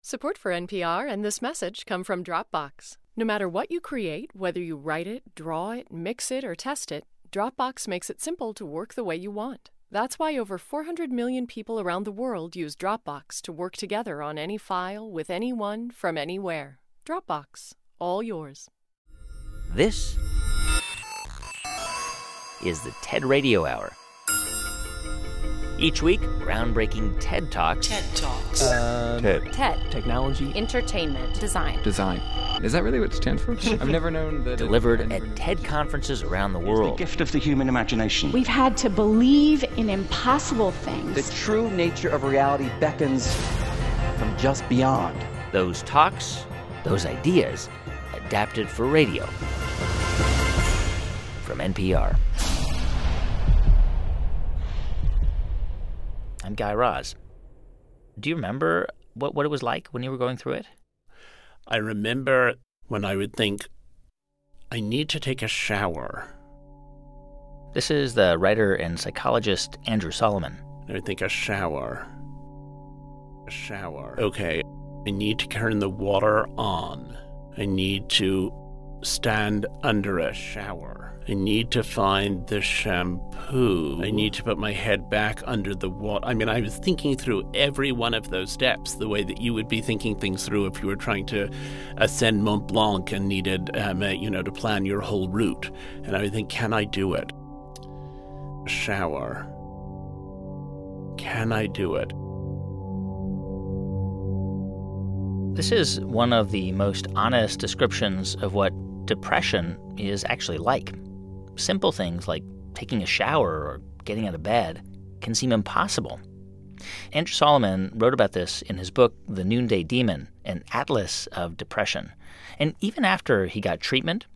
Support for NPR and this message come from Dropbox. No matter what you create, whether you write it, draw it, mix it, or test it, Dropbox makes it simple to work the way you want. That's why over 400 million people around the world use Dropbox to work together on any file with anyone from anywhere. Dropbox, all yours. This is the TED Radio Hour. Each week, groundbreaking TED Talks. TED Talks. TED. Technology. Entertainment. Design. Is that really what it stands for? I've never known that. Delivered at TED conferences around the world. The gift of the human imagination. We've had to believe in impossible things. The true nature of reality beckons from just beyond. Those talks, those ideas, adapted for radio. From NPR. I'm Guy Raz. Do you remember what it was like when you were going through it? I remember when I would think, I need to take a shower. This is the writer and psychologist Andrew Solomon. I would think, a shower. Okay, I need to turn the water on. I need to stand under a shower. I need to find the shampoo. I need to put my head back under the water. I mean, I was thinking through every one of those steps the way that you would be thinking things through if you were trying to ascend Mont Blanc and needed, to plan your whole route. And I would think, can I do it? Shower. Can I do it? This is one of the most honest descriptions of what depression is actually like. Simple things like taking a shower or getting out of bed can seem impossible. Andrew Solomon wrote about this in his book, The Noonday Demon, an atlas of depression. And even after he got treatment,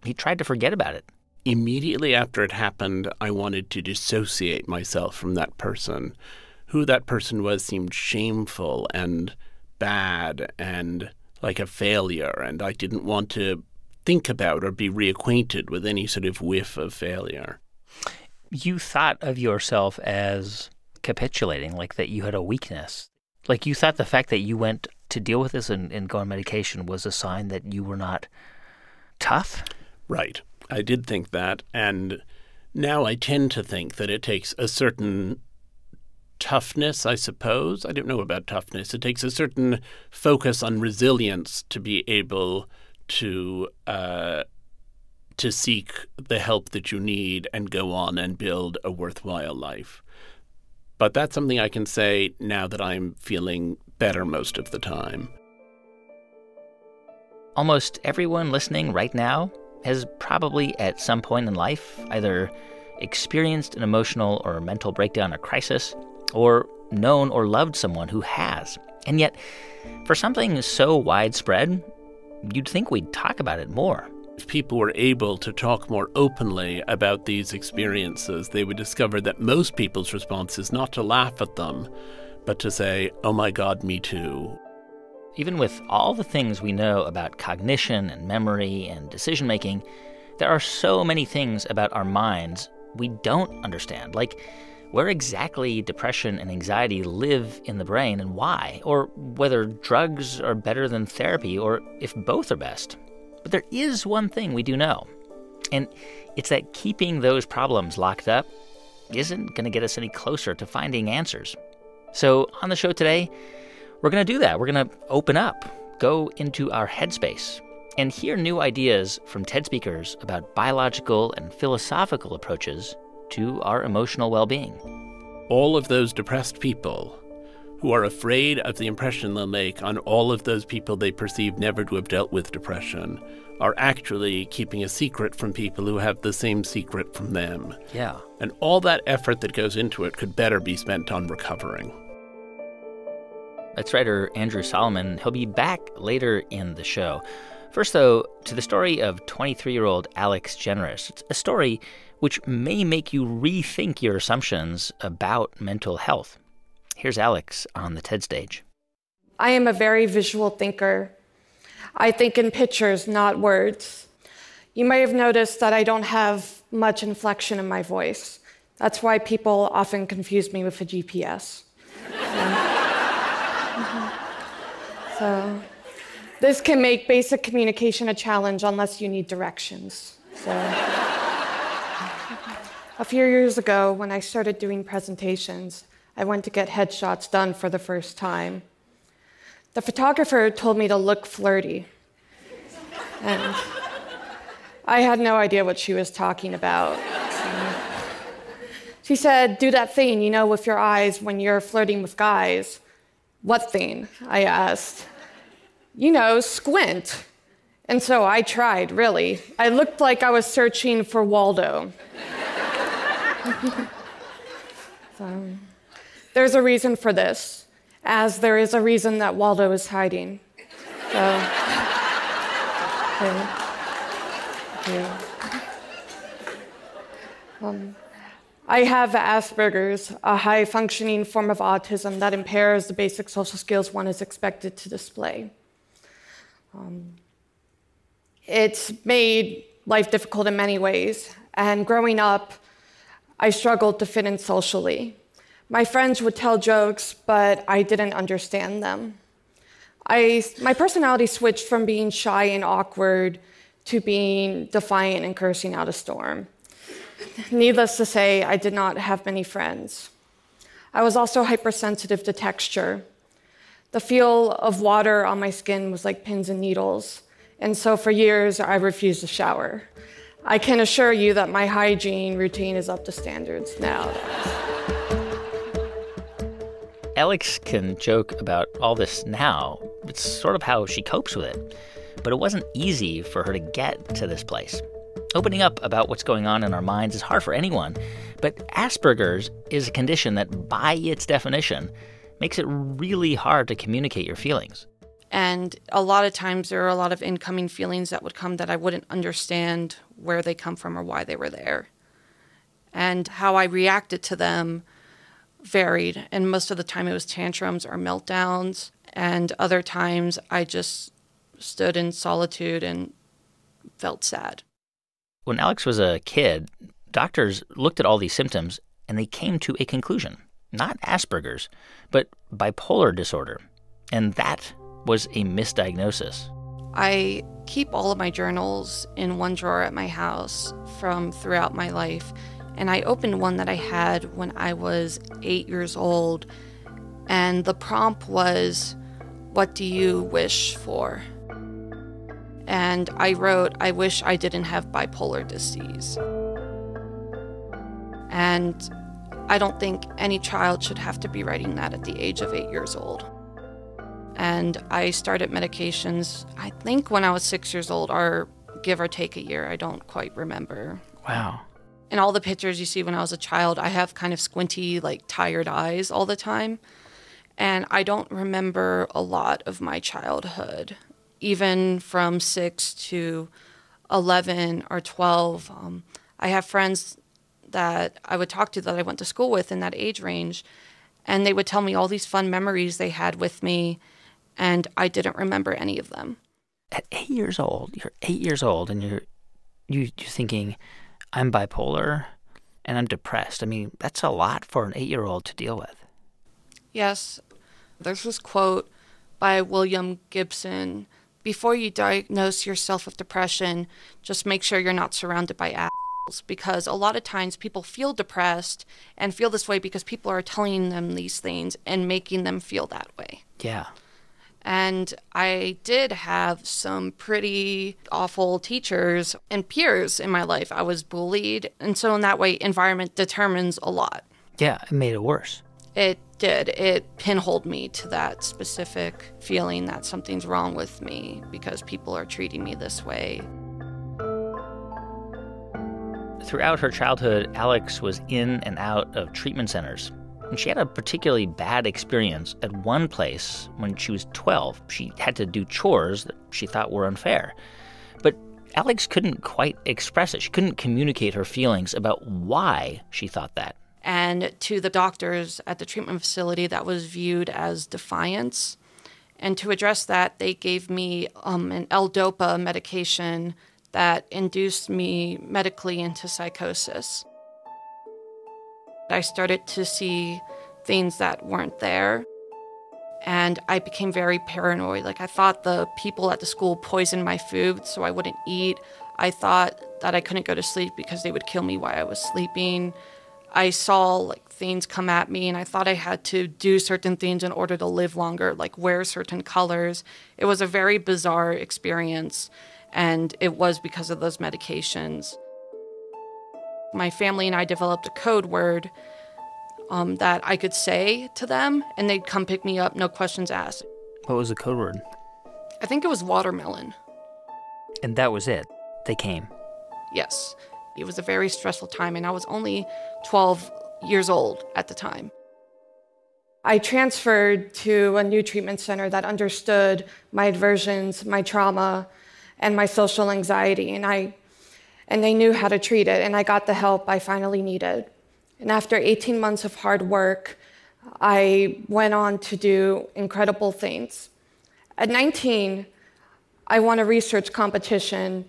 he tried to forget about it. Immediately after it happened, I wanted to dissociate myself from that person. Who that person was seemed shameful and bad and like a failure, and I didn't want to think about or be reacquainted with any sort of whiff of failure. You thought of yourself as capitulating, like that you had a weakness. Like you thought the fact that you went to deal with this and go on medication was a sign that you were not tough? Right. I did think that, and now I tend to think that it takes a certain toughness, I suppose. I don't know about toughness. It takes a certain focus on resilience to be able to seek the help that you need and go on and build a worthwhile life. But that's something I can say now that I'm feeling better most of the time. Almost everyone listening right now has probably at some point in life either experienced an emotional or mental breakdown or crisis, or known or loved someone who has. And yet, for something so widespread, you'd think we'd talk about it more. If people were able to talk more openly about these experiences, they would discover that most people's response is not to laugh at them, but to say, oh my God, me too. Even with all the things we know about cognition and memory and decision-making, there are so many things about our minds we don't understand, like where exactly depression and anxiety live in the brain and why, or whether drugs are better than therapy, or if both are best. But there is one thing we do know, and it's that keeping those problems locked up isn't going to get us any closer to finding answers. So on the show today, we're going to do that. We're going to open up, go into our headspace, and hear new ideas from TED speakers about biological and philosophical approaches to our emotional well-being. All of those depressed people who are afraid of the impression they'll make on all of those people they perceive never to have dealt with depression are actually keeping a secret from people who have the same secret from them. Yeah. And all that effort that goes into it could better be spent on recovering. That's writer Andrew Solomon. He'll be back later in the show. First, though, to the story of 23-year-old Alex Generous. It's a story which may make you rethink your assumptions about mental health. Here's Alex on the TED stage. I am a very visual thinker. I think in pictures, not words. You may have noticed that I don't have much inflection in my voice. That's why people often confuse me with a GPS. So this can make basic communication a challenge unless you need directions. So a few years ago, when I started doing presentations, I went to get headshots done for the first time. The photographer told me to look flirty. And I had no idea what she was talking about. So she said, do that thing, with your eyes when you're flirting with guys. What thing? I asked. Squint. And so I tried, really. I looked like I was searching for Waldo. So, there's a reason for this, as there is a reason that Waldo is hiding. So, okay. I have Asperger's, a high-functioning form of autism that impairs the basic social skills one is expected to display. It's made life difficult in many ways, and growing up, I struggled to fit in socially. My friends would tell jokes, but I didn't understand them. My personality switched from being shy and awkward to being defiant and cursing out a storm. Needless to say, I did not have many friends. I was also hypersensitive to texture. The feel of water on my skin was like pins and needles, and so for years I refused to shower. I can assure you that my hygiene routine is up to standards now. Alex can joke about all this now. It's sort of how she copes with it. But it wasn't easy for her to get to this place. Opening up about what's going on in our minds is hard for anyone, but Asperger's is a condition that, by its definition, makes it really hard to communicate your feelings. And a lot of times there are a lot of incoming feelings that would come that I wouldn't understand where they come from or why they were there. And how I reacted to them varied. And most of the time it was tantrums or meltdowns. And other times I just stood in solitude and felt sad. When Alex was a kid, doctors looked at all these symptoms and they came to a conclusion. Not Asperger's, but bipolar disorder. And that was a misdiagnosis. I keep all of my journals in one drawer at my house from throughout my life. And I opened one that I had when I was 8 years old. And the prompt was, "What do you wish for?" And I wrote, "I wish I didn't have bipolar disease." And I don't think any child should have to be writing that at the age of 8 years old. And I started medications, I think when I was 6 years old, or give or take a year. I don't quite remember. Wow. In all the pictures you see when I was a child, I have kind of squinty, tired eyes all the time. And I don't remember a lot of my childhood, even from 6 to 11 or 12. I have friends that I would talk to that I went to school with in that age range, and they would tell me all these fun memories they had with me, and I didn't remember any of them. At 8 years old, you're 8 years old, and you're thinking, I'm bipolar and I'm depressed. I mean, that's a lot for an 8-year-old to deal with. Yes. There's this quote by William Gibson: "Before you diagnose yourself with depression, just make sure you're not surrounded by assholes." Because a lot of times people feel depressed and feel this way because people are telling them these things and making them feel that way. Yeah. And I did have some pretty awful teachers and peers in my life. I was bullied. And so in that way, environment determines a lot. Yeah, it made it worse. It did. It pinholed me to that specific feeling that something's wrong with me because people are treating me this way. Throughout her childhood, Alex was in and out of treatment centers. And she had a particularly bad experience at one place when she was 12. She had to do chores that she thought were unfair. But Alex couldn't quite express it. She couldn't communicate her feelings about why she thought that. And to the doctors at the treatment facility, that was viewed as defiance. And to address that, they gave me an L-Dopa medication that induced me medically into psychosis. I started to see things that weren't there. And I became very paranoid. Like, I thought the people at the school poisoned my food so I wouldn't eat. I thought that I couldn't go to sleep because they would kill me while I was sleeping. I saw like things come at me, and I thought I had to do certain things in order to live longer, like wear certain colors. It was a very bizarre experience, and it was because of those medications. My family and I developed a code word that I could say to them, and they'd come pick me up, no questions asked. What was the code word? I think it was watermelon. And that was it? They came? Yes. It was a very stressful time, and I was only 12 years old at the time. I transferred to a new treatment center that understood my aversions, my trauma, and my social anxiety, and they knew how to treat it, and I got the help I finally needed. And after 18 months of hard work, I went on to do incredible things. At 19, I won a research competition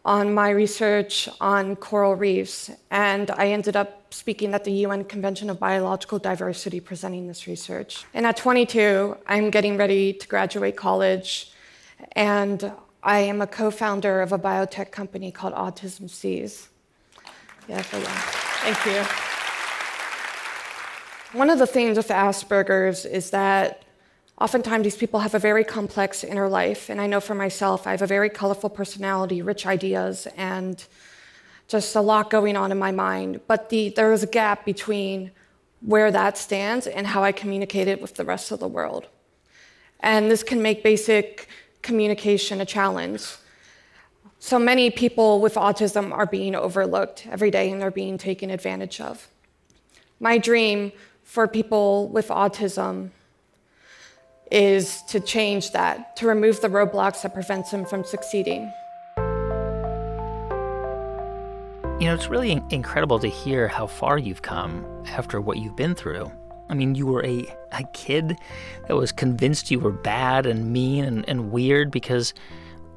on my research on coral reefs, and I ended up speaking at the UN Convention of Biological Diversity presenting this research. And at 22, I'm getting ready to graduate college, and I am a co-founder of a biotech company called Autism Seas. Thank you. One of the things with Asperger's is that oftentimes these people have a very complex inner life, and I know for myself, I have a very colorful personality, rich ideas, and just a lot going on in my mind. But there is a gap between where that stands and how I communicate it with the rest of the world. And this can make basic communication a challenge. So many people with autism are being overlooked every day, and they're being taken advantage of. My dream for people with autism is to change that, to remove the roadblocks that prevents them from succeeding. You know, it's really incredible to hear how far you've come after what you've been through. I mean, you were a kid that was convinced you were bad and mean and weird because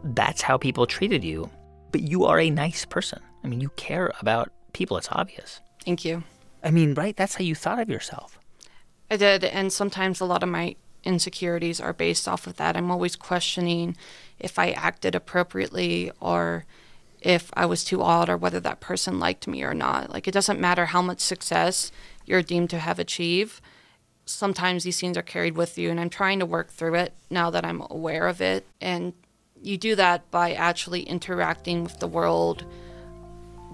that's how people treated you. But you are a nice person. I mean, you care about people. It's obvious. Thank you. I mean, right? That's how you thought of yourself. I did, and sometimes a lot of my insecurities are based off of that. I'm always questioning if I acted appropriately or if I was too odd or whether that person liked me or not. Like, it doesn't matter how much success you're deemed to have achieved. Sometimes these things are carried with you, and I'm trying to work through it now that I'm aware of it. And you do that by actually interacting with the world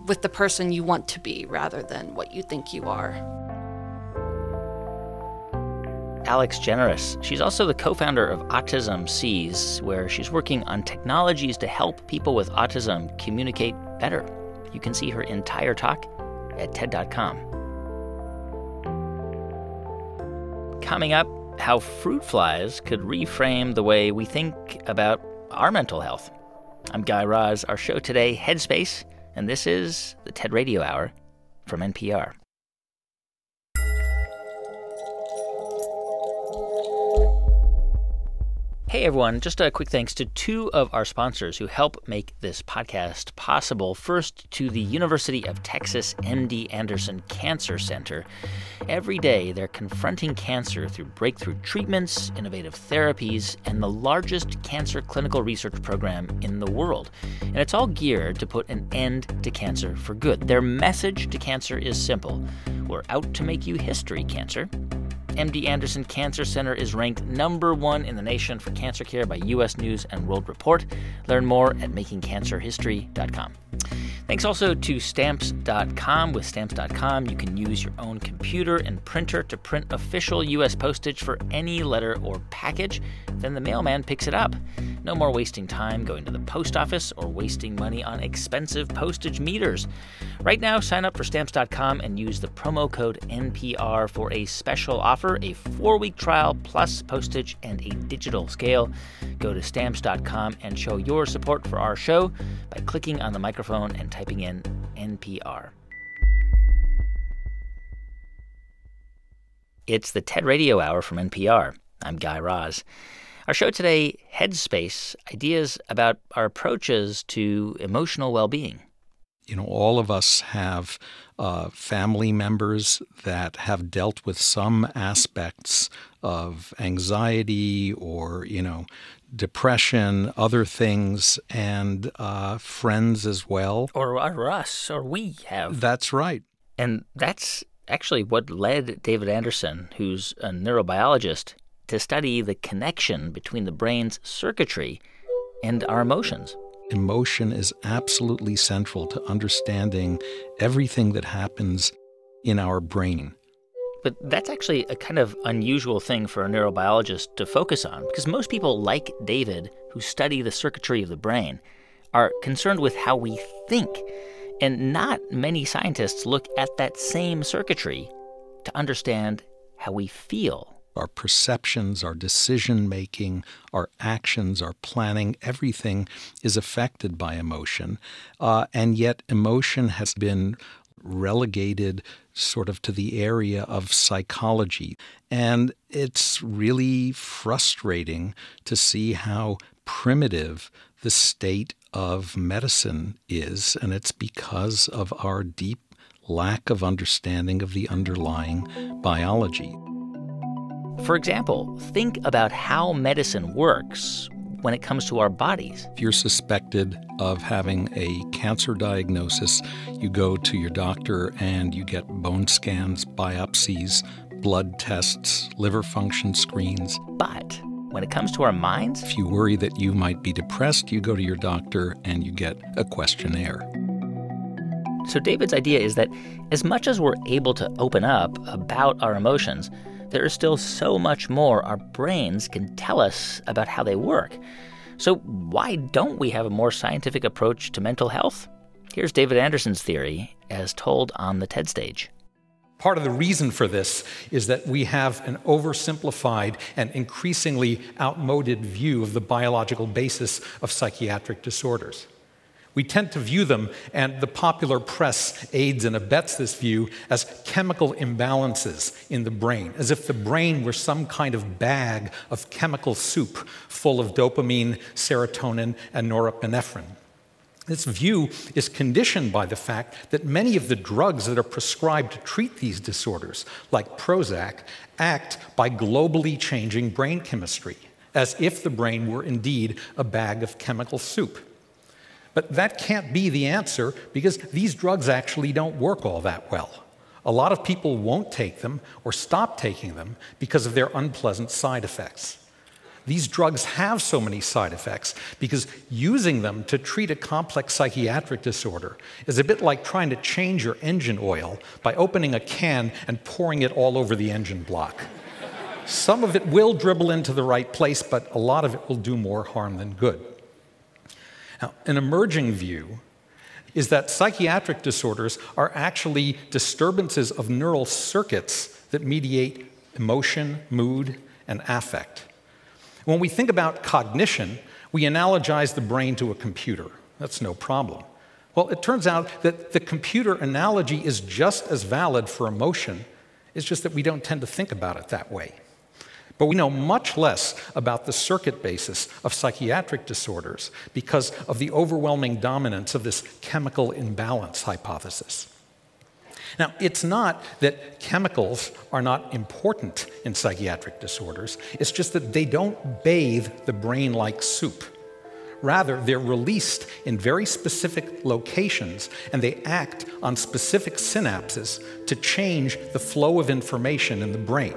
with the person you want to be rather than what you think you are. Alex Generous. She's also the co-founder of Autism Seas, where she's working on technologies to help people with autism communicate better. You can see her entire talk at TED.com. Coming up, how fruit flies could reframe the way we think about our mental health. I'm Guy Raz. Our show today, Headspace, and this is the TED Radio Hour from NPR. Hey everyone, just a quick thanks to two of our sponsors who help make this podcast possible. First, to the University of Texas MD Anderson Cancer Center. Every day, they're confronting cancer through breakthrough treatments, innovative therapies, and the largest cancer clinical research program in the world. And it's all geared to put an end to cancer for good. Their message to cancer is simple. We're out to make you history, cancer. MD Anderson Cancer Center is ranked #1 in the nation for cancer care by U.S. News & World Report. Learn more at makingcancerhistory.com. Thanks also to Stamps.com. With Stamps.com, you can use your own computer and printer to print official U.S. postage for any letter or package. Then the mailman picks it up. No more wasting time going to the post office or wasting money on expensive postage meters. Right now, sign up for Stamps.com and use the promo code NPR for a special offer, a 4-week trial plus postage and a digital scale. Go to Stamps.com and show your support for our show by clicking on the microphone and typing in NPR. It's the TED Radio Hour from NPR. I'm Guy Raz. Our show today, Headspace, ideas about our approaches to emotional well-being. You know, all of us have family members that have dealt with some aspects of anxiety or, depression, other things, and friends as well. Or us, or we have. That's right. And that's actually what led David Anderson, who's a neurobiologist, to study the connection between the brain's circuitry and our emotions. Emotion is absolutely central to understanding everything that happens in our brain. But that's actually a kind of unusual thing for a neurobiologist to focus on, because most people like David, who study the circuitry of the brain, are concerned with how we think. And not many scientists look at that same circuitry to understand how we feel. Our perceptions, our decision-making, our actions, our planning, everything is affected by emotion. And yet emotion has been relegated sort of to the area of psychology. And it's really frustrating to see how primitive the state of medicine is, and it's because of our deep lack of understanding of the underlying biology. For example, think about how medicine works when it comes to our bodies. If you're suspected of having a cancer diagnosis, you go to your doctor and you get bone scans, biopsies, blood tests, liver function screens. But when it comes to our minds, if you worry that you might be depressed, you go to your doctor and you get a questionnaire. So David's idea is that as much as we're able to open up about our emotions, there is still so much more our brains can tell us about how they work. So why don't we have a more scientific approach to mental health? Here's David Anderson's theory as told on the TED stage. Part of the reason for this is that we have an oversimplified and increasingly outmoded view of the biological basis of psychiatric disorders. We tend to view them, and the popular press aids and abets this view, as chemical imbalances in the brain, as if the brain were some kind of bag of chemical soup full of dopamine, serotonin, and norepinephrine. This view is conditioned by the fact that many of the drugs that are prescribed to treat these disorders, like Prozac, act by globally changing brain chemistry, as if the brain were indeed a bag of chemical soup. But that can't be the answer, because these drugs actually don't work all that well. A lot of people won't take them or stop taking them because of their unpleasant side effects. These drugs have so many side effects because using them to treat a complex psychiatric disorder is a bit like trying to change your engine oil by opening a can and pouring it all over the engine block. Some of it will dribble into the right place, but a lot of it will do more harm than good. Now, an emerging view is that psychiatric disorders are actually disturbances of neural circuits that mediate emotion, mood, and affect. When we think about cognition, we analogize the brain to a computer. That's no problem. Well, it turns out that the computer analogy is just as valid for emotion. It's just that we don't tend to think about it that way. But we know much less about the circuit basis of psychiatric disorders because of the overwhelming dominance of this chemical imbalance hypothesis. Now, it's not that chemicals are not important in psychiatric disorders. It's just that they don't bathe the brain like soup. Rather, they're released in very specific locations, and they act on specific synapses to change the flow of information in the brain.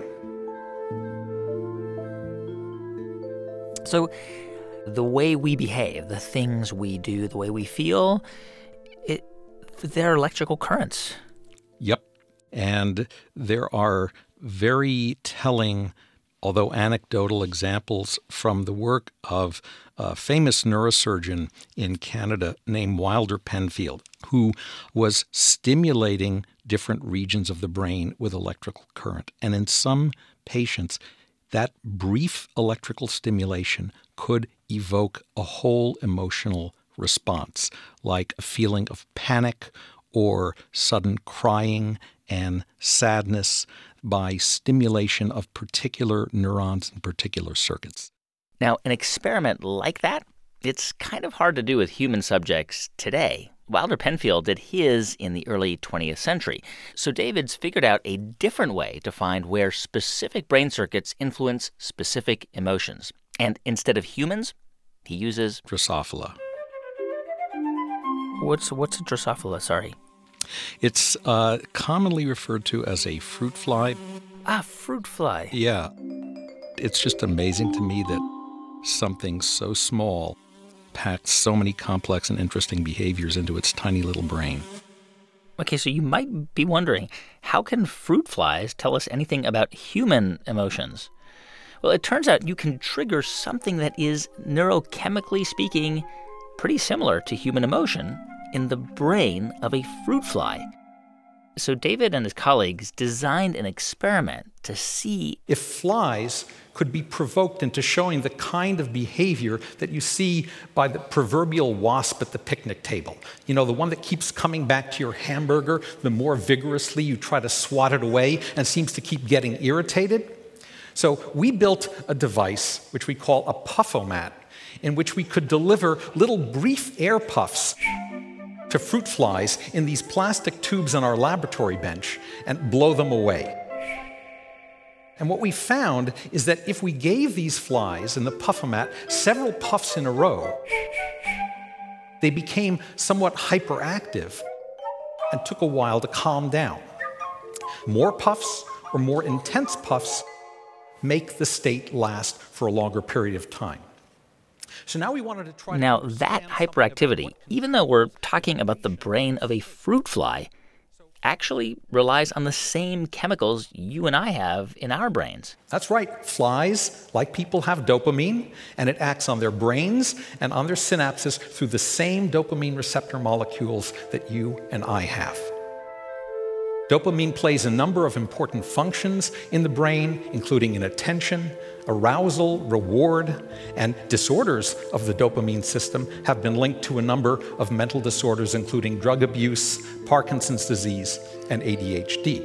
So the way we behave, the things we do, the way we feel, they're electrical currents. Yep. And there are very telling, although anecdotal, examples from the work of a famous neurosurgeon in Canada named Wilder Penfield, who was stimulating different regions of the brain with electrical current. And in some patients, that brief electrical stimulation could evoke a whole emotional response, like a feeling of panic or sudden crying and sadness by stimulation of particular neurons and particular circuits. Now, an experiment like that, it's kind of hard to do with human subjects today. Wilder Penfield did his in the early 20th century. So David's figured out a different way to find where specific brain circuits influence specific emotions. And instead of humans, he uses Drosophila. What's a Drosophila? Sorry. It's commonly referred to as a fruit fly. Fruit fly. Yeah. It's just amazing to me that something so small packs so many complex and interesting behaviors into its tiny little brain. Okay, so you might be wondering, how can fruit flies tell us anything about human emotions? Well, it turns out you can trigger something that is, neurochemically speaking, pretty similar to human emotion in the brain of a fruit fly. So David and his colleagues designed an experiment to see if flies could be provoked into showing the kind of behavior that you see by the proverbial wasp at the picnic table. You know, the one that keeps coming back to your hamburger the more vigorously you try to swat it away and seems to keep getting irritated. So we built a device which we call a puffomat, in which we could deliver little brief air puffs to fruit flies in these plastic tubes on our laboratory bench and blow them away. And what we found is that if we gave these flies in the puffomat several puffs in a row, they became somewhat hyperactive and took a while to calm down. More puffs or more intense puffs make the state last for a longer period of time. So now we wanted to try. Now, that hyperactivity, even though we're talking about the brain of a fruit fly, actually relies on the same chemicals you and I have in our brains. That's right. Flies, like people, have dopamine, and it acts on their brains and on their synapses through the same dopamine receptor molecules that you and I have. Dopamine plays a number of important functions in the brain, including in attention, arousal, reward, and disorders of the dopamine system have been linked to a number of mental disorders, including drug abuse, Parkinson's disease, and ADHD.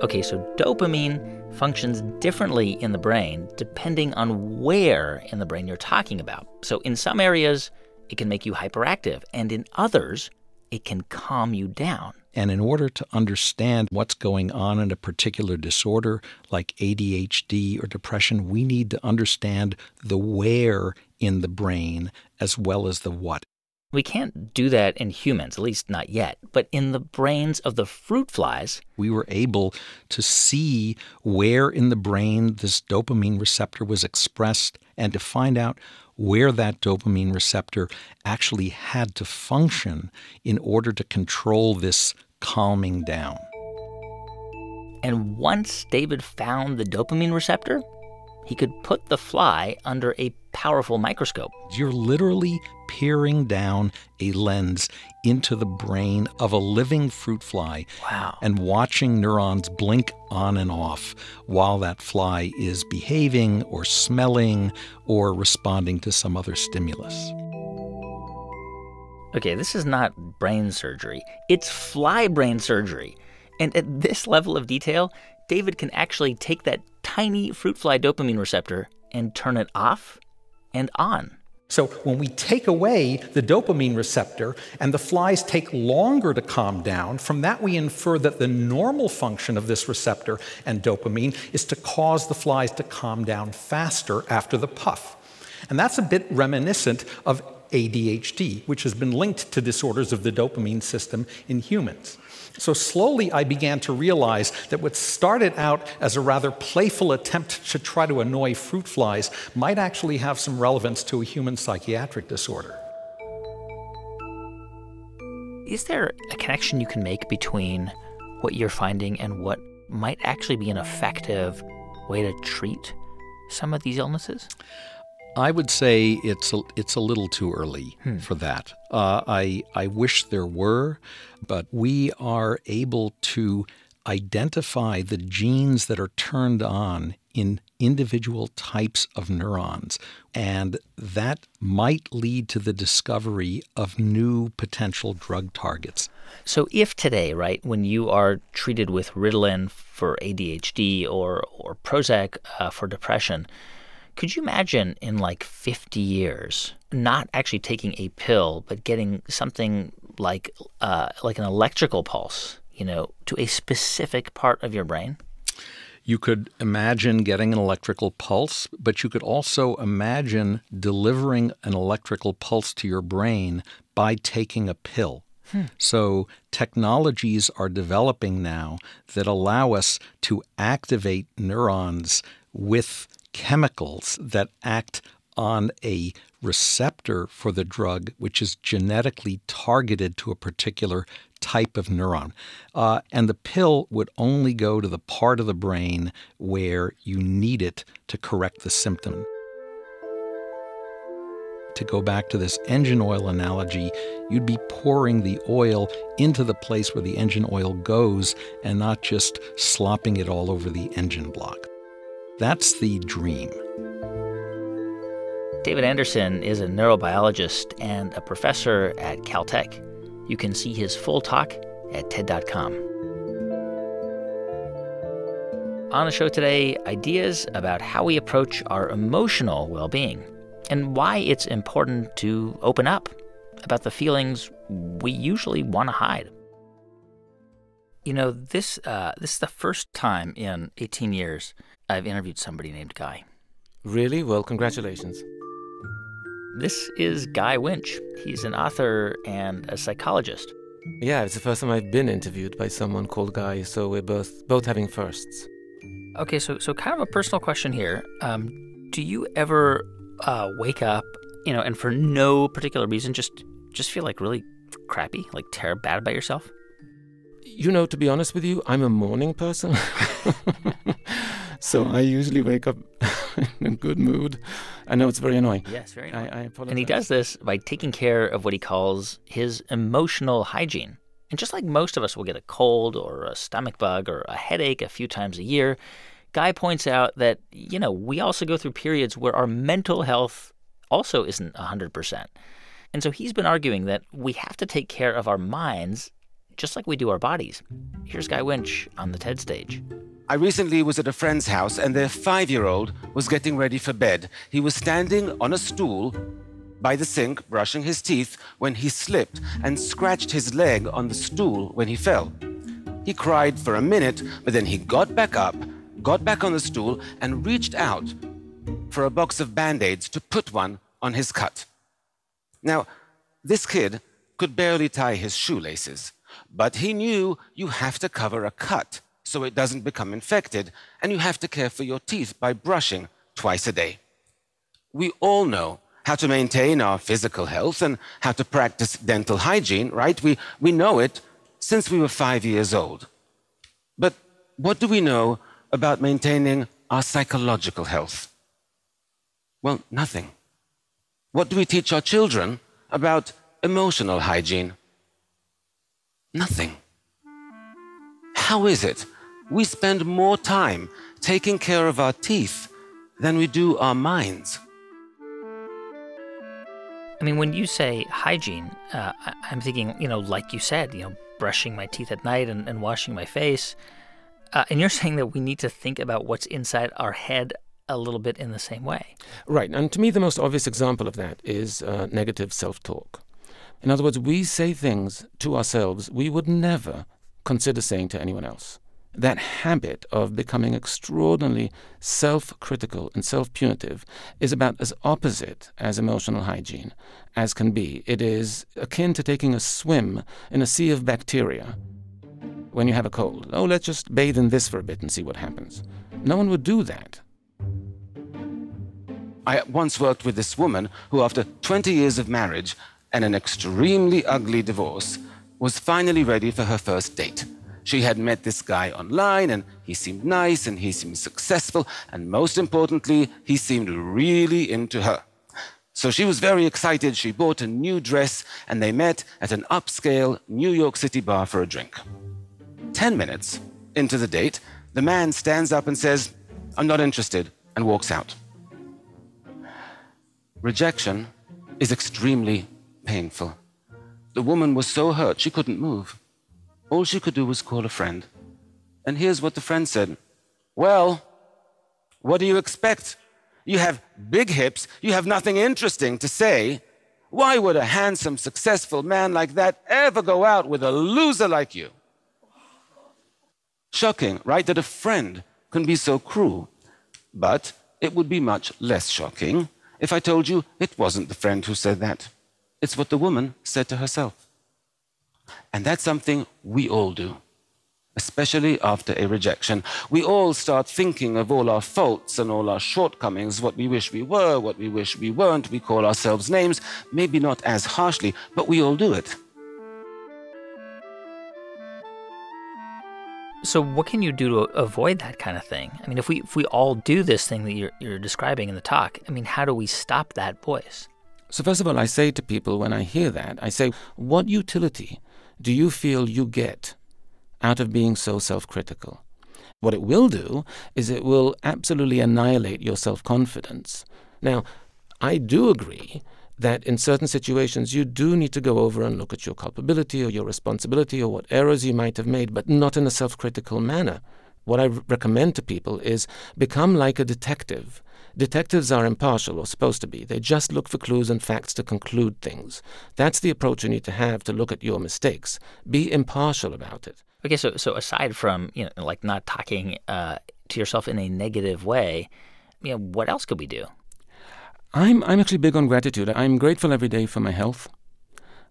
Okay, so dopamine functions differently in the brain depending on where in the brain you're talking about. So in some areas, it can make you hyperactive, and in others, it can calm you down. And in order to understand what's going on in a particular disorder like ADHD or depression, we need to understand the where in the brain as well as the what. We can't do that in humans, at least not yet. But in the brains of the fruit flies, we were able to see where in the brain this dopamine receptor was expressed and to find out where that dopamine receptor actually had to function in order to control this calming down. And once David found the dopamine receptor, he could put the fly under a powerful microscope. You're literally peering down a lens into the brain of a living fruit fly. Wow. And watching neurons blink on and off while that fly is behaving or smelling or responding to some other stimulus. Okay, this is not brain surgery. It's fly brain surgery. And at this level of detail, David can actually take that tiny fruit fly dopamine receptor and turn it off and on. So when we take away the dopamine receptor and the flies take longer to calm down, from that we infer that the normal function of this receptor and dopamine is to cause the flies to calm down faster after the puff. And that's a bit reminiscent of ADHD, which has been linked to disorders of the dopamine system in humans. So slowly I began to realize that what started out as a rather playful attempt to try to annoy fruit flies might actually have some relevance to a human psychiatric disorder. Is there a connection you can make between what you're finding and what might actually be an effective way to treat some of these illnesses? I would say it's a little too early for that. I wish there were, but we are able to identify the genes that are turned on in individual types of neurons, and that might lead to the discovery of new potential drug targets. So if today, right, when you are treated with Ritalin for ADHD or Prozac for depression, Could you imagine in like 50 years not actually taking a pill, but getting something like an electrical pulse, to a specific part of your brain? You could imagine getting an electrical pulse, but you could also imagine delivering an electrical pulse to your brain by taking a pill. So technologies are developing now that allow us to activate neurons with chemicals that act on a receptor for the drug, which is genetically targeted to a particular type of neuron. And the pill would only go to the part of the brain where you need it to correct the symptom. To go back to this engine oil analogy, you'd be pouring the oil into the place where the engine oil goes and not just slopping it all over the engine block. That's the dream. David Anderson is a neurobiologist and a professor at Caltech. You can see his full talk at TED.com. On the show today, ideas about how we approach our emotional well-being and why it's important to open up about the feelings we usually want to hide. This is the first time in 18 years I've interviewed somebody named Guy. Really? Well, congratulations. This is Guy Winch. He's an author and a psychologist. Yeah, it's the first time I've been interviewed by someone called Guy, so we're both having firsts. Okay, so kind of a personal question here. Do you ever wake up, and for no particular reason, just feel like really crappy, like terrible, bad about yourself? To be honest with you, I'm a morning person. So I usually wake up in a good mood. I know it's very annoying. Yes, very annoying. I apologize. And he does this by taking care of what he calls his emotional hygiene. And just like most of us will get a cold or a stomach bug or a headache a few times a year, Guy points out that, we also go through periods where our mental health also isn't 100%. And so he's been arguing that we have to take care of our minds just like we do our bodies. Here's Guy Winch on the TED stage. I recently was at a friend's house and their 5-year-old was getting ready for bed. He was standing on a stool by the sink brushing his teeth when he slipped and scratched his leg on the stool when he fell. He cried for a minute, but then he got back up, got back on the stool and reached out for a box of Band-Aids to put one on his cut. Now, this kid could barely tie his shoelaces, but he knew you have to cover a cut so it doesn't become infected, and you have to care for your teeth by brushing twice a day. We all know how to maintain our physical health and how to practice dental hygiene, right? We know it since we were 5 years old. But what do we know about maintaining our psychological health? Well, nothing. What do we teach our children about emotional hygiene? Nothing. How is it we spend more time taking care of our teeth than we do our minds? I mean, when you say hygiene, I'm thinking, like you said, brushing my teeth at night and washing my face. And you're saying that we need to think about what's inside our head a little bit in the same way. Right. And to me, the most obvious example of that is negative self-talk. In other words, we say things to ourselves we would never consider saying to anyone else. That habit of becoming extraordinarily self-critical and self-punitive is about as opposite as emotional hygiene as can be. It is akin to taking a swim in a sea of bacteria when you have a cold. Oh, let's just bathe in this for a bit and see what happens. No one would do that. I once worked with this woman who, after 20 years of marriage and an extremely ugly divorce, was finally ready for her first date. She had met this guy online, and he seemed nice, and he seemed successful, and most importantly, he seemed really into her. So she was very excited. She bought a new dress, and they met at an upscale New York City bar for a drink. 10 minutes into the date, the man stands up and says, "I'm not interested," and walks out. Rejection is extremely painful. The woman was so hurt she couldn't move. All she could do was call a friend. And here's what the friend said. "Well, what do you expect? You have big hips. You have nothing interesting to say. Why would a handsome, successful man like that ever go out with a loser like you? Shocking, right, that a friend can be so cruel. But it would be much less shocking if I told you it wasn't the friend who said that. It's what the woman said to herself. And that's something we all do, especially after a rejection. We all start thinking of all our faults and all our shortcomings, what we wish we were, what we wish we weren't. We call ourselves names, maybe not as harshly, but we all do it. So what can you do to avoid that kind of thing? I mean, if we all do this thing that you're describing in the talk, I mean, how do we stop that voice? So first of all, I say to people when I hear that, I say, what utility do you feel you get out of being so self-critical? What it will do is it will absolutely annihilate your self-confidence. Now, I do agree that in certain situations you do need to go over and look at your culpability or your responsibility or what errors you might have made, but not in a self-critical manner. What I recommend to people is become like a detective. Detectives are impartial, or supposed to be. They just look for clues and facts to conclude things. That's the approach you need to have to look at your mistakes. Be impartial about it. Okay, so aside from, like not talking to yourself in a negative way, what else could we do? I'm actually big on gratitude. I'm grateful every day for my health.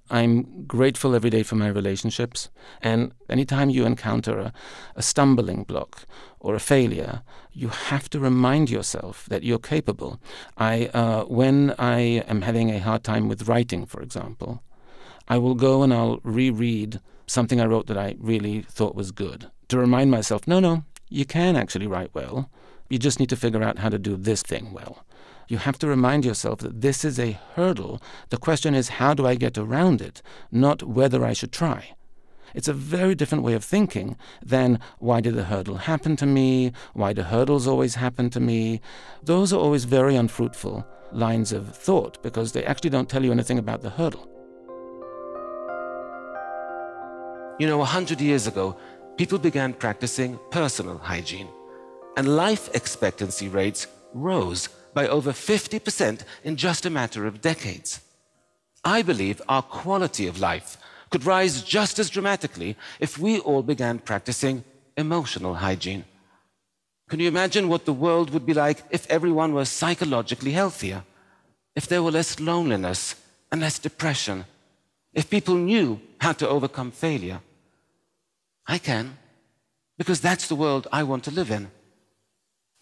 I'm grateful every day for my relationships. And anytime you encounter a stumbling block or a failure, you have to remind yourself that you're capable. When I am having a hard time with writing, for example, I will go and I'll reread something I wrote that I really thought was good to remind myself, no, you can actually write well. You just need to figure out how to do this thing well. You have to remind yourself that this is a hurdle. The question is, how do I get around it, not whether I should try. It's a very different way of thinking than why did the hurdle happen to me? Why do hurdles always happen to me? Those are always very unfruitful lines of thought because they actually don't tell you anything about the hurdle. 100 years ago, people began practicing personal hygiene, and life expectancy rates rose by over 50% in just a matter of decades. I believe our quality of life could rise just as dramatically if we all began practicing emotional hygiene. Can you imagine what the world would be like if everyone were psychologically healthier? If there were less loneliness and less depression? If people knew how to overcome failure? I can, because that's the world I want to live in.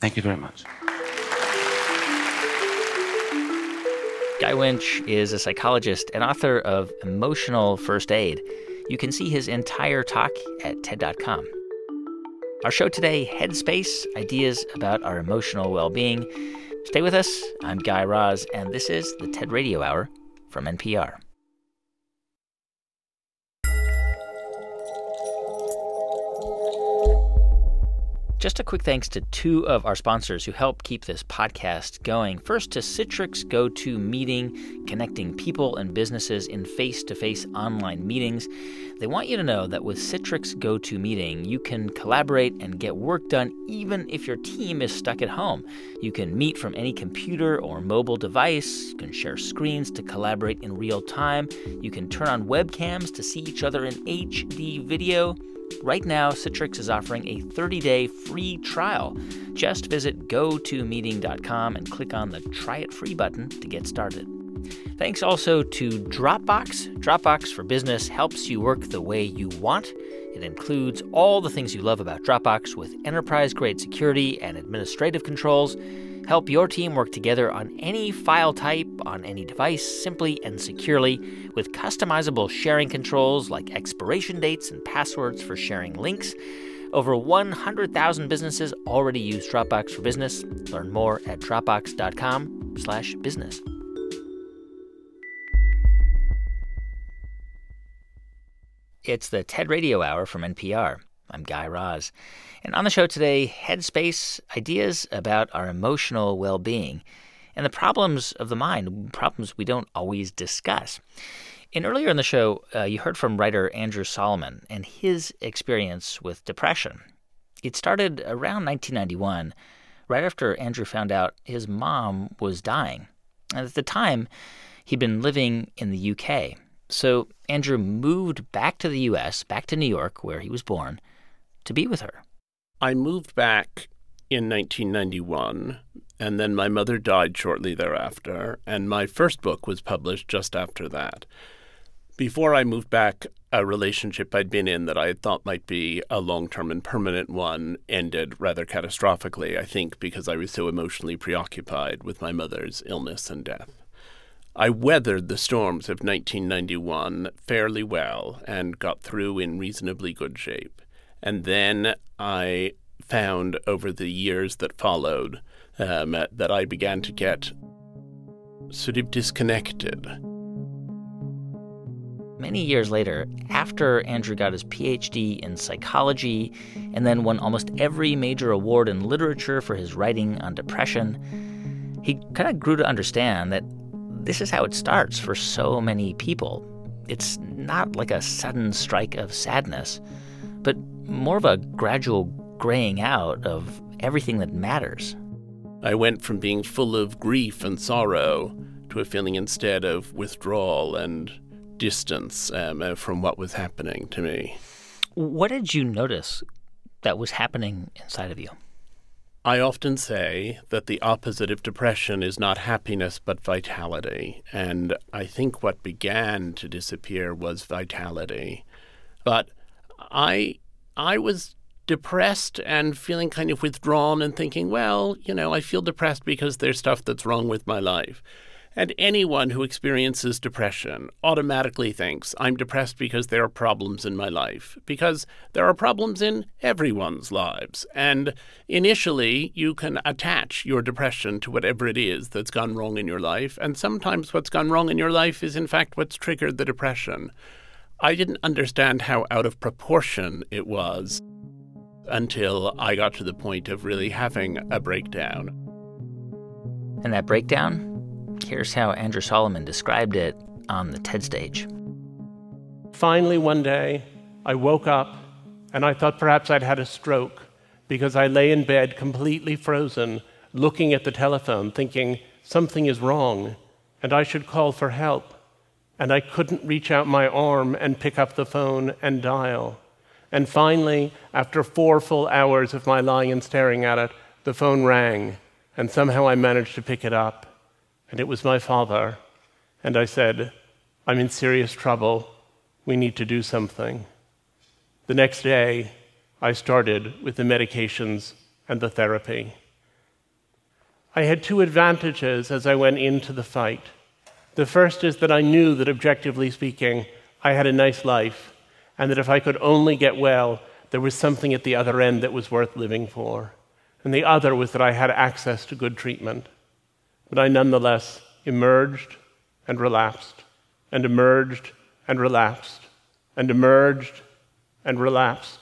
Thank you very much. Guy Winch is a psychologist and author of Emotional First Aid. You can see his entire talk at TED.com. Our show today, Headspace, ideas about our emotional well-being. Stay with us. I'm Guy Raz, and this is the TED Radio Hour from NPR. Just a quick thanks to two of our sponsors who help keep this podcast going. First, to Citrix GoToMeeting, connecting people and businesses in face-to-face online meetings. They want you to know that with Citrix GoToMeeting, you can collaborate and get work done even if your team is stuck at home. You can meet from any computer or mobile device. You can share screens to collaborate in real time. You can turn on webcams to see each other in HD video. Right now, Citrix is offering a 30-day free trial. Just visit gotomeeting.com and click on the Try It Free button to get started. Thanks also to Dropbox. Dropbox for Business helps you work the way you want. It includes all the things you love about Dropbox with enterprise-grade security and administrative controls. Help your team work together on any file type, on any device, simply and securely, with customizable sharing controls like expiration dates and passwords for sharing links. Over 100,000 businesses already use Dropbox for Business. Learn more at dropbox.com/business. It's the TED Radio Hour from NPR. I'm Guy Raz. And on the show today, Headspace, ideas about our emotional well-being and the problems of the mind, problems we don't always discuss. And earlier in the show, you heard from writer Andrew Solomon and his experience with depression. It started around 1991, right after Andrew found out his mom was dying. And at the time, he'd been living in the UK. So Andrew moved back to the U.S., back to New York, where he was born, to be with her. I moved back in 1991, and then my mother died shortly thereafter, and my first book was published just after that. Before I moved back, a relationship I'd been in that I had thought might be a long-term and permanent one ended rather catastrophically, I think, because I was so emotionally preoccupied with my mother's illness and death. I weathered the storms of 1991 fairly well and got through in reasonably good shape. And then I found over the years that followed that I began to get sort of disconnected. Many years later, after Andrew got his PhD in psychology and then won almost every major award in literature for his writing on depression, he kind of grew to understand that this is how it starts for so many people. It's not like a sudden strike of sadness, but more of a gradual graying out of everything that matters. I went from being full of grief and sorrow to a feeling instead of withdrawal and distance from what was happening to me. What did you notice that was happening inside of you? I often say that the opposite of depression is not happiness but vitality, and I think what began to disappear was vitality. But I was depressed and feeling kind of withdrawn and thinking, well, I feel depressed because there's stuff that's wrong with my life. And anyone who experiences depression automatically thinks, I'm depressed because there are problems in my life, because there are problems in everyone's lives. And initially, you can attach your depression to whatever it is that's gone wrong in your life. And sometimes what's gone wrong in your life is, in fact, what's triggered the depression. I didn't understand how out of proportion it was until I got to the point of really having a breakdown. And that breakdown? Here's how Andrew Solomon described it on the TED stage. Finally, one day, I woke up and I thought perhaps I'd had a stroke because I lay in bed completely frozen, looking at the telephone, thinking something is wrong and I should call for help. And I couldn't reach out my arm and pick up the phone and dial. And finally, after 4 full hours of my lying and staring at it, the phone rang, and somehow I managed to pick it up. And it was my father. And I said, I'm in serious trouble. We need to do something. The next day, I started with the medications and the therapy. I had 2 advantages as I went into the fight. The first is that I knew that, objectively speaking, I had a nice life, and that if I could only get well, there was something at the other end that was worth living for. And the other was that I had access to good treatment. But I nonetheless emerged and relapsed, and emerged and relapsed, and emerged and relapsed,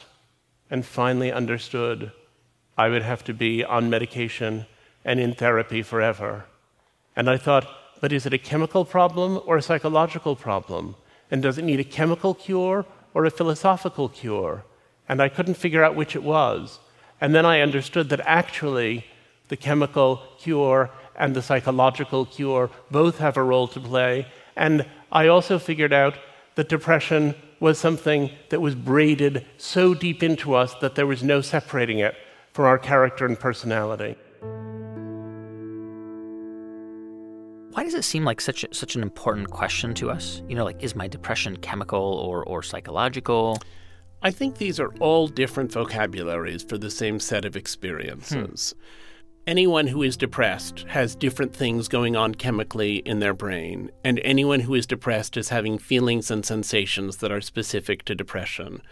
and finally understood I would have to be on medication and in therapy forever. And I thought, but is it a chemical problem or a psychological problem? And does it need a chemical cure or a philosophical cure? And I couldn't figure out which it was. And then I understood that actually the chemical cure and the psychological cure both have a role to play. And I also figured out that depression was something that was braided so deep into us that there was no separating it from our character and personality. Why does it seem like such an important question to us? Is my depression chemical or psychological? I think these are all different vocabularies for the same set of experiences. Anyone who is depressed has different things going on chemically in their brain, and anyone who is depressed is having feelings and sensations that are specific to depression.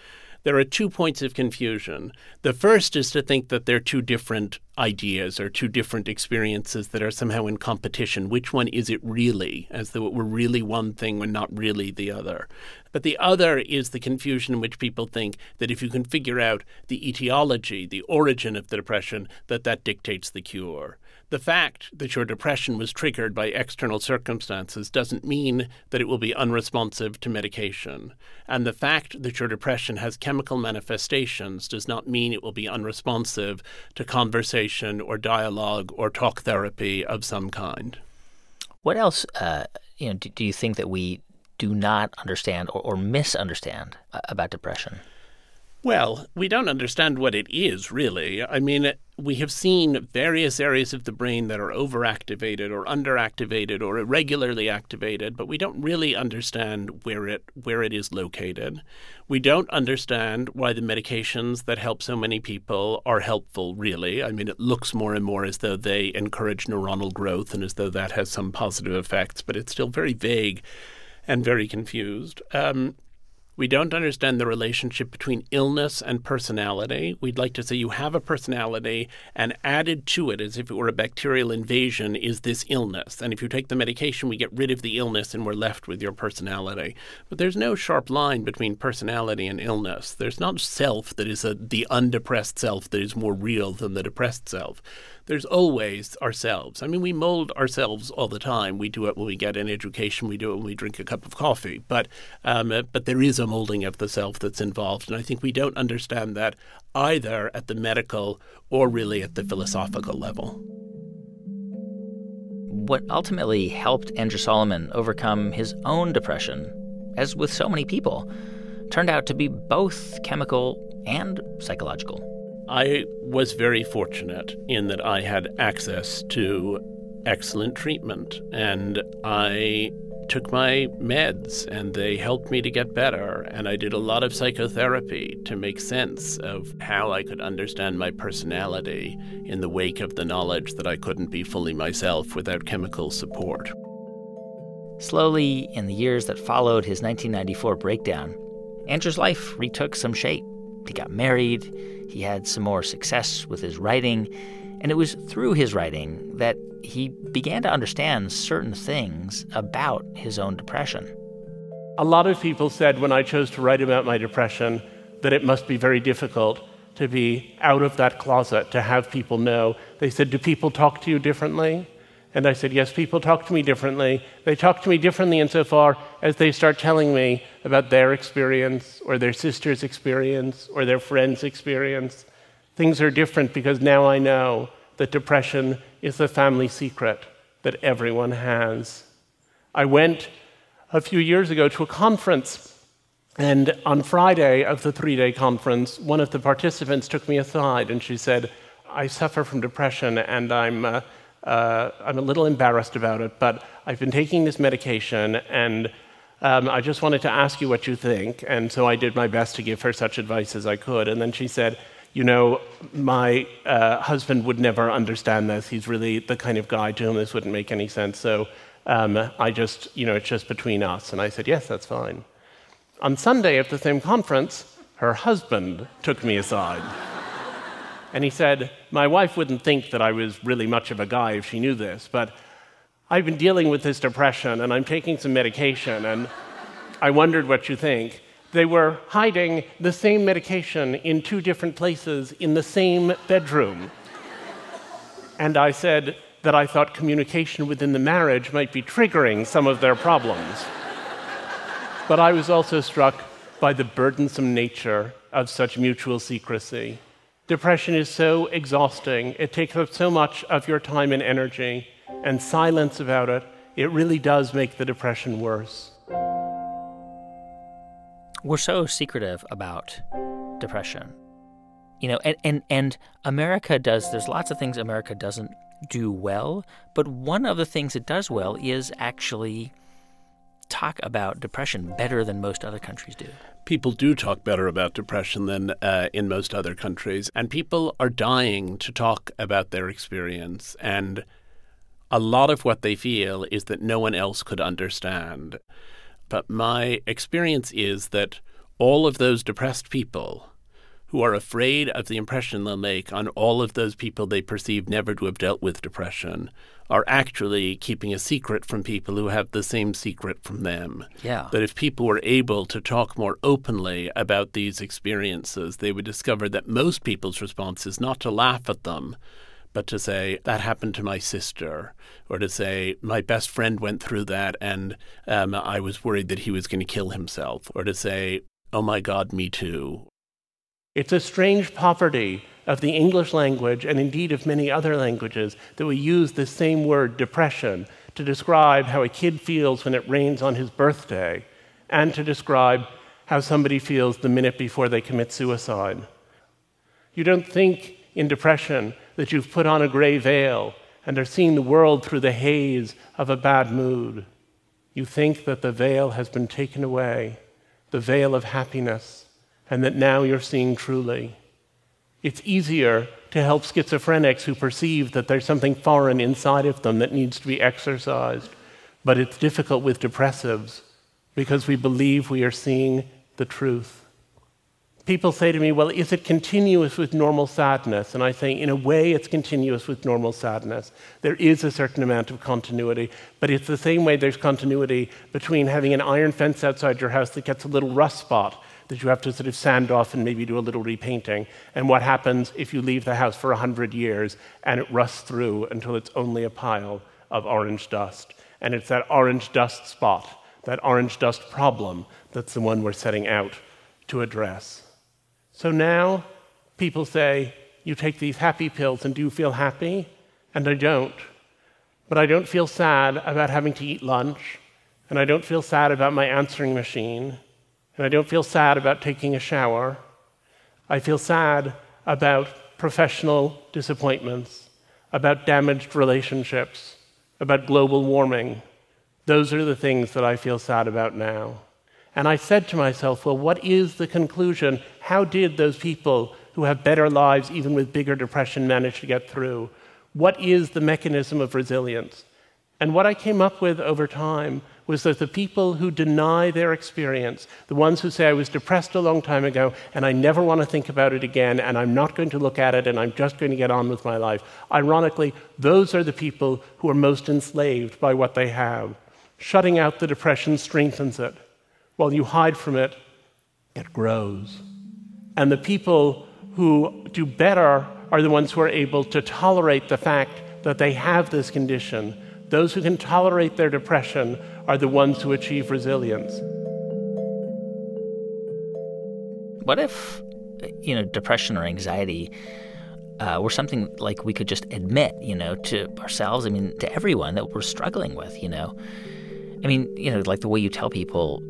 There are 2 points of confusion. The first is to think that they're 2 different ideas or 2 different experiences that are somehow in competition. Which one is it really? As though it were really one thing when not really the other. But the other is the confusion in which people think that if you can figure out the etiology, the origin of the depression, that dictates the cure. The fact that your depression was triggered by external circumstances doesn't mean that it will be unresponsive to medication. And the fact that your depression has chemical manifestations does not mean it will be unresponsive to conversation or dialogue or talk therapy of some kind. What else do you think that we do not understand or misunderstand about depression? Well, we don't understand what it is, really. I mean, we have seen various areas of the brain that are overactivated or underactivated or irregularly activated, but we don't really understand where it is located. We don't understand why the medications that help so many people are helpful, really. I mean, it looks more and more as though they encourage neuronal growth and as though that has some positive effects, but it's still very vague and very confused. We don't understand the relationship between illness and personality. We'd like to say you have a personality, and added to it, as if it were a bacterial invasion, is this illness. And if you take the medication, we get rid of the illness and we're left with your personality. But there's no sharp line between personality and illness. There's not self that is the undepressed self that is more real than the depressed self. There's always ourselves. I mean, we mold ourselves all the time. We do it when we get an education. We do it when we drink a cup of coffee. But there is a molding of the self that's involved. And I think we don't understand that either at the medical or really at the philosophical level. What ultimately helped Andrew Solomon overcome his own depression, as with so many people, turned out to be both chemical and psychological. I was very fortunate in that I had access to excellent treatment, and I took my meds, and they helped me to get better, and I did a lot of psychotherapy to make sense of how I could understand my personality in the wake of the knowledge that I couldn't be fully myself without chemical support. Slowly, in the years that followed his 1994 breakdown, Andrew's life retook some shape. He got married, he had some more success with his writing, and it was through his writing that he began to understand certain things about his own depression. A lot of people said when I chose to write about my depression that it must be very difficult to be out of that closet, to have people know. They said, "Do people talk to you differently?" And I said, "Yes, people talk to me differently. They talk to me differently insofar as they start telling me about their experience or their sister's experience or their friend's experience. Things are different because now I know that depression is the family secret that everyone has." I went a few years ago to a conference, and on Friday of the 3-day conference, one of the participants took me aside and she said, "I suffer from depression and I'm a little embarrassed about it, but I've been taking this medication and I just wanted to ask you what you think." And so I did my best to give her such advice as I could. And then she said, "You know, my husband would never understand this. He's really the kind of guy to whom this wouldn't make any sense. So it's just between us." And I said, "Yes, that's fine." On Sunday at the same conference, her husband took me aside. And he said, "My wife wouldn't think that I was really much of a guy if she knew this, but I've been dealing with this depression and I'm taking some medication and I wondered what you think." They were hiding the same medication in 2 different places in the same bedroom. And I said that I thought communication within the marriage might be triggering some of their problems. But I was also struck by the burdensome nature of such mutual secrecy. Depression is so exhausting. It takes up so much of your time and energy, and silence about it, it really does make the depression worse. We're so secretive about depression. You know, and America there's lots of things America doesn't do well, but one of the things it does well is actually talk about depression better than most other countries do. People do talk better about depression than in most other countries, and people are dying to talk about their experience, and a lot of what they feel is that no one else could understand. But my experience is that all of those depressed people who are afraid of the impression they'll make on all of those people they perceive never to have dealt with depression are actually keeping a secret from people who have the same secret from them. Yeah. That if people were able to talk more openly about these experiences, they would discover that most people's response is not to laugh at them, but to say, that happened to my sister, or to say, my best friend went through that and I was worried that he was going to kill himself, or to say, oh my God, me too. It's a strange poverty of the English language, and indeed of many other languages, that we use the same word, depression, to describe how a kid feels when it rains on his birthday, and to describe how somebody feels the minute before they commit suicide. You don't think in depression that you've put on a gray veil and are seeing the world through the haze of a bad mood. You think that the veil has been taken away, the veil of happiness, and that now you're seeing truly. It's easier to help schizophrenics who perceive that there's something foreign inside of them that needs to be exorcised, but it's difficult with depressives because we believe we are seeing the truth. People say to me, well, is it continuous with normal sadness? And I say, in a way, it's continuous with normal sadness. There is a certain amount of continuity, but it's the same way there's continuity between having an iron fence outside your house that gets a little rust spot that you have to sort of sand off and maybe do a little repainting, and what happens if you leave the house for 100 years and it rusts through until it's only a pile of orange dust. And it's that orange dust spot, that orange dust problem, that's the one we're setting out to address. So now people say, you take these happy pills and do you feel happy? And I don't. But I don't feel sad about having to eat lunch, and I don't feel sad about my answering machine, and I don't feel sad about taking a shower. I feel sad about professional disappointments, about damaged relationships, about global warming. Those are the things that I feel sad about now. And I said to myself, well, what is the conclusion? How did those people who have better lives, even with bigger depression, manage to get through? What is the mechanism of resilience? And what I came up with over time was that the people who deny their experience, the ones who say, I was depressed a long time ago, and I never want to think about it again, and I'm not going to look at it, and I'm just going to get on with my life. Ironically, those are the people who are most enslaved by what they have. Shutting out the depression strengthens it. While you hide from it, it grows. And the people who do better are the ones who are able to tolerate the fact that they have this condition. Those who can tolerate their depression are the ones who achieve resilience. What if, depression or anxiety were something like we could just admit, to ourselves, to everyone that we're struggling with, like the way you tell people,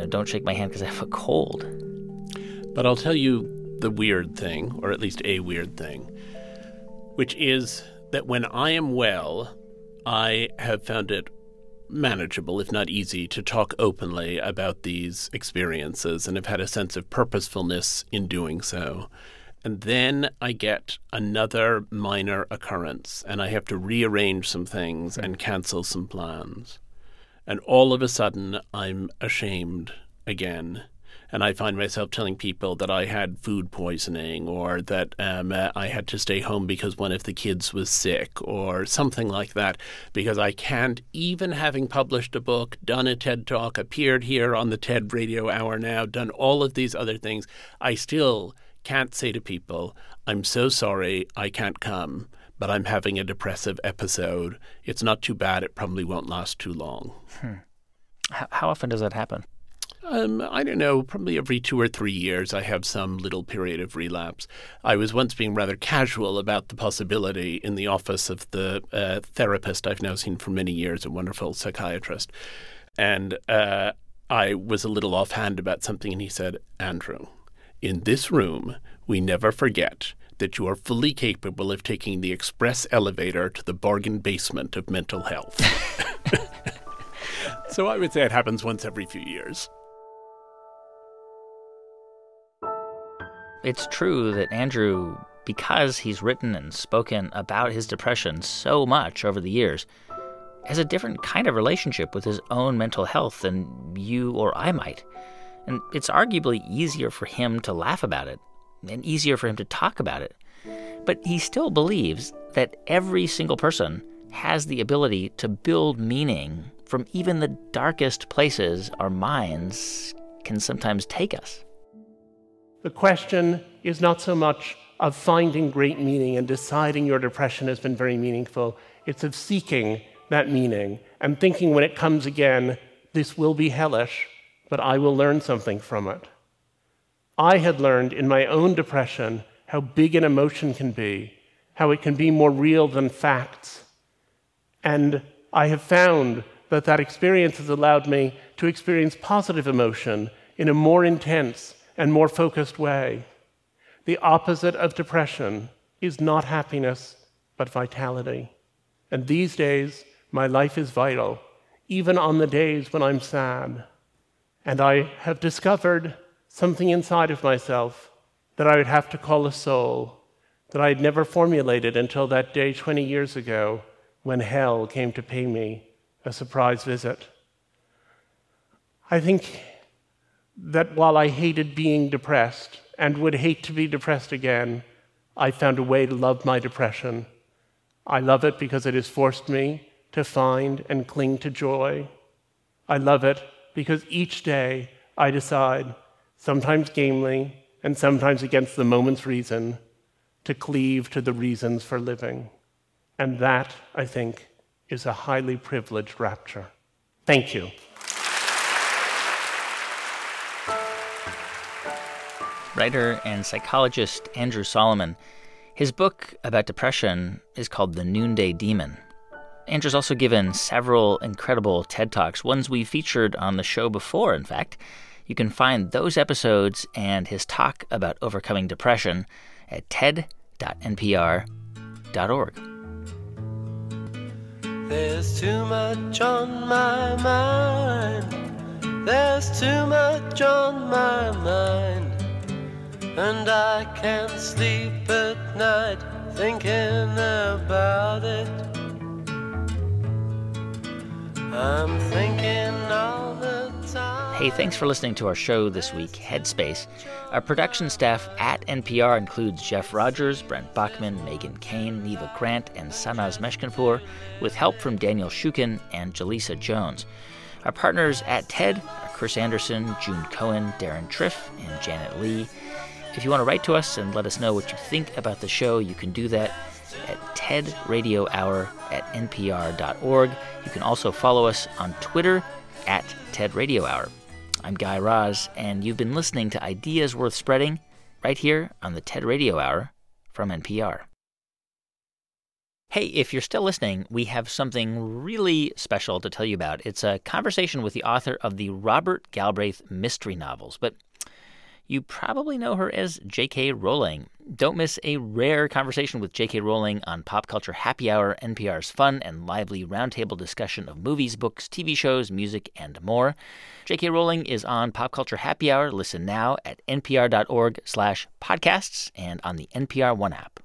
don't shake my hand because I have a cold. But I'll tell you the weird thing, or at least a weird thing, which is that when I am well, I have found it manageable, if not easy, to talk openly about these experiences and have had a sense of purposefulness in doing so. And then I get another minor occurrence, and I have to rearrange some things and cancel some plans. And all of a sudden, I'm ashamed again. And I find myself telling people that I had food poisoning, or that I had to stay home because one of the kids was sick, or something like that, because I can't, even having published a book, done a TED Talk, appeared here on the TED Radio Hour now, done all of these other things, I still can't say to people, I'm so sorry, I can't come, but I'm having a depressive episode. It's not too bad. It probably won't last too long. How often does that happen? I don't know, probably every 2 or 3 years I have some little period of relapse. I was once being rather casual about the possibility in the office of the therapist I've now seen for many years, a wonderful psychiatrist. And I was a little offhand about something, and he said, Andrew, in this room, we never forget that you are fully capable of taking the express elevator to the bargain basement of mental health. So I would say it happens once every few years. It's true that Andrew, because he's written and spoken about his depression so much over the years, has a different kind of relationship with his own mental health than you or I might. And it's arguably easier for him to laugh about it and easier for him to talk about it. But he still believes that every single person has the ability to build meaning from even the darkest places our minds can sometimes take us. The question is not so much of finding great meaning and deciding your depression has been very meaningful. It's of seeking that meaning and thinking when it comes again, this will be hellish, but I will learn something from it. I had learned in my own depression how big an emotion can be, how it can be more real than facts. And I have found that that experience has allowed me to experience positive emotion in a more intense and more focused way. The opposite of depression is not happiness, but vitality. And these days, my life is vital, even on the days when I'm sad. And I have discovered something inside of myself that I would have to call a soul, that I had never formulated until that day 20 years ago when hell came to pay me a surprise visit. I think that while I hated being depressed and would hate to be depressed again, I found a way to love my depression. I love it because it has forced me to find and cling to joy. I love it because each day I decide, sometimes gamely and sometimes against the moment's reason, to cleave to the reasons for living. And that, I think, is a highly privileged rapture. Thank you. Writer and psychologist Andrew Solomon. His book about depression is called The Noonday Demon. Andrew's also given several incredible TED Talks, ones we featured on the show before, in fact. You can find those episodes and his talk about overcoming depression at ted.npr.org. There's too much on my mind. There's too much on my mind. And I can't sleep at night thinking about it. I'm thinking all the time. Hey, thanks for listening to our show this week, Headspace. Our production staff at NPR includes Jeff Rogers, Brent Bachman, Megan Kane, Neva Grant, and Sanaz Meshkinpour, with help from Daniel Shukin and Jaleesa Jones. Our partners at TED are Chris Anderson, June Cohen, Darren Triff, and Janet Lee. If you want to write to us and let us know what you think about the show, you can do that at tedradiohour@npr.org. You can also follow us on Twitter at TEDRadioHour. I'm Guy Raz, and you've been listening to Ideas Worth Spreading right here on the TED Radio Hour from NPR. Hey, if you're still listening, we have something really special to tell you about. It's a conversation with the author of the Robert Galbraith mystery novels, but you probably know her as J.K. Rowling. Don't miss a rare conversation with J.K. Rowling on Pop Culture Happy Hour, NPR's fun and lively roundtable discussion of movies, books, TV shows, music, and more. J.K. Rowling is on Pop Culture Happy Hour. Listen now at npr.org/podcasts and on the NPR One app.